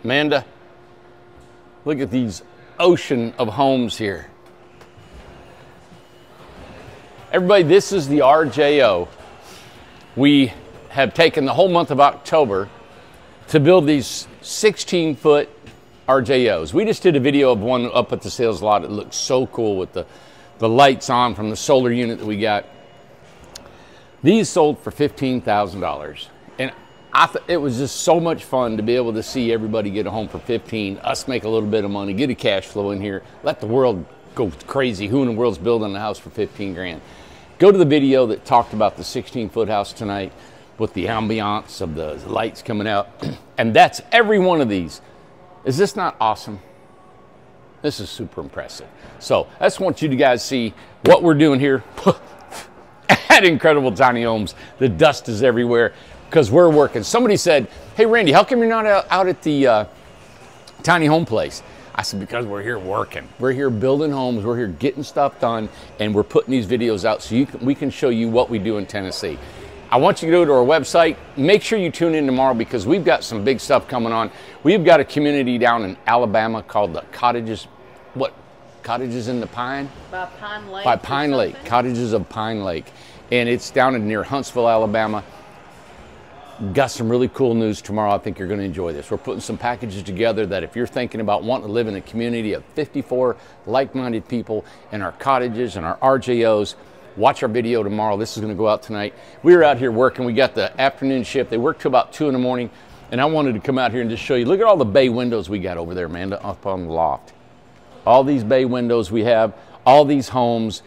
Amanda, look at these ocean of homes here. Everybody, this is the RJO. We have taken the whole month of October to build these 16-foot RJOs. We just did a video of one up at the sales lot. It looks so cool with the lights on from the solar unit that we got. These sold for $15,000. And it was just so much fun to be able to see everybody get a home for 15, us make a little bit of money, get a cash flow in here, let the world go crazy. Who in the world's building a house for 15 grand? Go to the video that talked about the 16-foot house tonight with the ambiance of the lights coming out. And that's every one of these. Is this not awesome? This is super impressive. So I just want you to guys see what we're doing here at Incredible Tiny Homes. The dust is everywhere because we're working. Somebody said, hey, Randy, how come you're not out at the tiny home place? I said, because we're here working. We're here building homes. We're here getting stuff done, and we're putting these videos out so we can show you what we do in Tennessee. I want you to go to our website. Make sure you tune in tomorrow because we've got some big stuff coming on. We've got a community down in Alabama called the Cottages, what? Cottages in the Pine? By Pine Lake. By Pine Lake, Cottages of Pine Lake. And it's down near Huntsville, Alabama. Got some really cool news tomorrow. I think you're going to enjoy this. We're putting some packages together that if you're thinking about wanting to live in a community of 54 like-minded people in our cottages and our RJOs, watch our video tomorrow. This is going to go out tonight. We were out here working. We got the afternoon shift. They work till about 2 in the morning. And I wanted to come out here and just show you. Look at all the bay windows we got over there, Amanda, up on the loft. All these bay windows we have. All these homes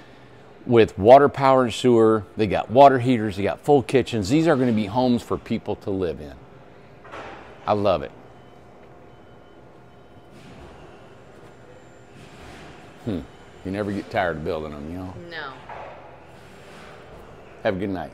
with water, power, and sewer. They got water heaters. They got full kitchens. These are going to be homes for people to live in. I love it. You never get tired of building them, you know? No. Have a good night.